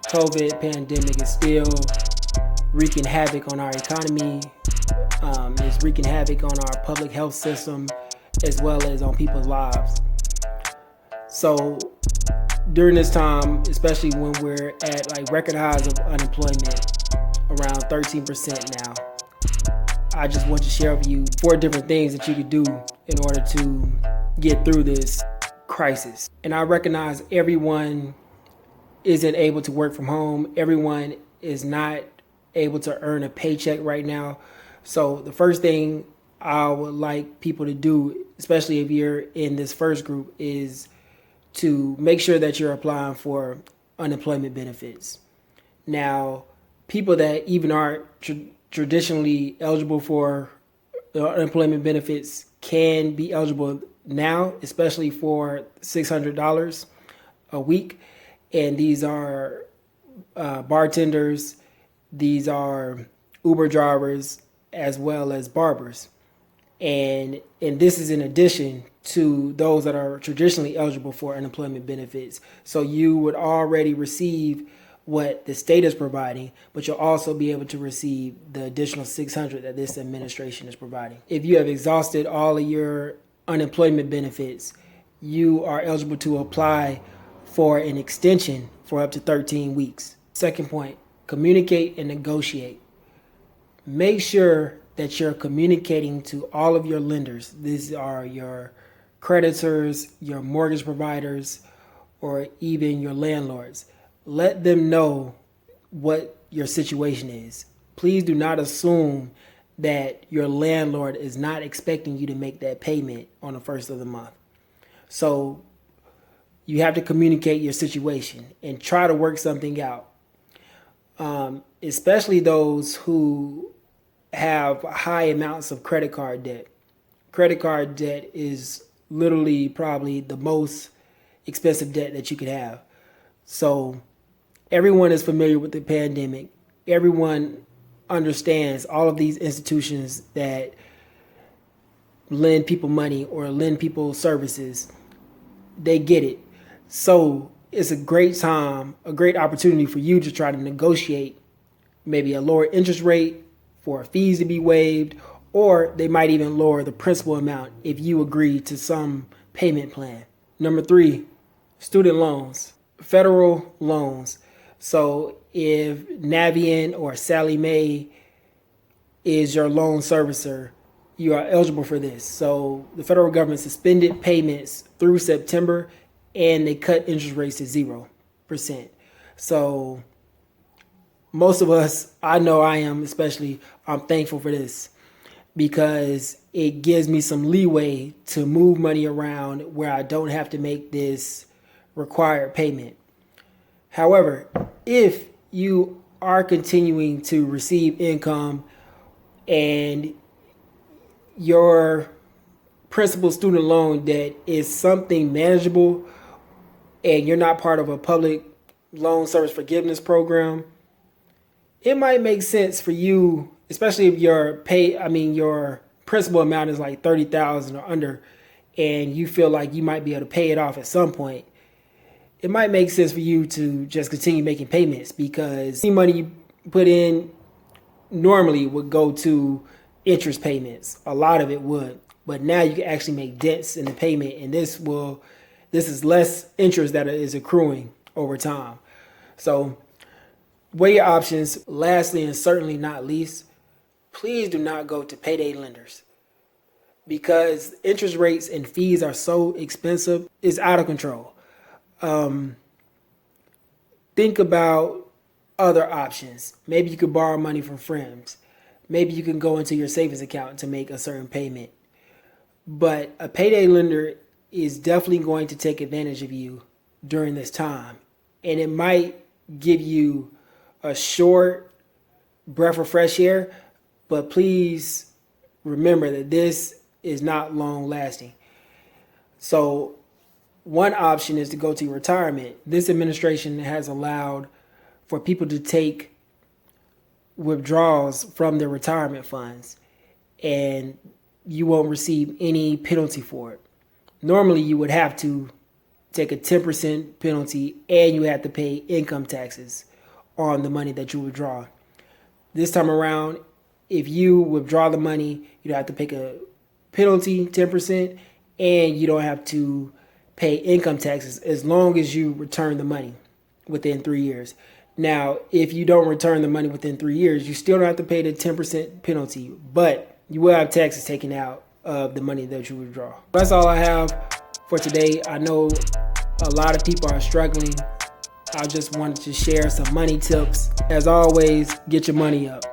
COVID pandemic is still wreaking havoc on our economy. It's wreaking havoc on our public health system as well as on people's lives. So during this time, especially when we're at like record highs of unemployment, around 13% now, I just want to share with you 4 different things that you could do in order to get through this crisis. And I recognize everyone isn't able to work from home. Everyone is not able to earn a paycheck right now. So the first thing I would like people to do, especially if you're in this first group, is to make sure that you're applying for unemployment benefits. Now, people that even aren't traditionally eligible for the unemployment benefits can be eligible now, especially for $600 a week. And these are bartenders, these are Uber drivers, as well as barbers. And this is in addition to those that are traditionally eligible for unemployment benefits. So you would already receive what the state is providing, but you'll also be able to receive the additional $600 that this administration is providing. If you have exhausted all of your unemployment benefits, you are eligible to apply for an extension for up to 13 weeks. Second point, communicate and negotiate. Make sure that you're communicating to all of your lenders. These are your creditors, your mortgage providers, or even your landlords. Let them know what your situation is. Please do not assume that your landlord is not expecting you to make that payment on the first of the month. So you have to communicate your situation and try to work something out. Especially those who have high amounts of credit card debt. Credit card debt is literally probably the most expensive debt that you could have. So everyone is familiar with the pandemic. Everyone understands all of these institutions that lend people money or lend people services. They get it. So it's a great time, a great opportunity for you to try to negotiate maybe a lower interest rate for fees to be waived, or they might even lower the principal amount if you agree to some payment plan. Number 3, student loans, federal loans. So if Navient or Sallie Mae is your loan servicer, you are eligible for this. So the federal government suspended payments through September and they cut interest rates to 0%. So most of us, I know I am especially, I'm thankful for this because it gives me some leeway to move money around where I don't have to make this required payment. However, if you are continuing to receive income and your principal student loan debt is something manageable and you're not part of a public loan service forgiveness program, it might make sense for you, especially if your principal amount is like $30,000 or under, and you feel like you might be able to pay it off at some point. It might make sense for you to just continue making payments because the money you put in normally would go to interest payments. A lot of it would, but now you can actually make dents in the payment, and this is less interest that is accruing over time. So weigh your options. Lastly, and certainly not least, please do not go to payday lenders because interest rates and fees are so expensive. It's out of control. Think about other options. Maybe you could borrow money from friends. Maybe you can go into your savings account to make a certain payment. But a payday lender is definitely going to take advantage of you during this time. And it might give you a short breath of fresh air, but please remember that this is not long lasting. So one option is to go to retirement. This administration has allowed for people to take withdrawals from their retirement funds, and you won't receive any penalty for it. Normally, you would have to take a 10% penalty and you have to pay income taxes on the money that you withdraw. This time around, if you withdraw the money, you don't have to pay a penalty, 10%, and you don't have to pay income taxes as long as you return the money within 3 years. Now, if you don't return the money within 3 years, you still don't have to pay the 10% penalty, but you will have taxes taken out of the money that you withdraw. That's all I have for today. I know a lot of people are struggling. I just wanted to share some money tips. As always, get your money up.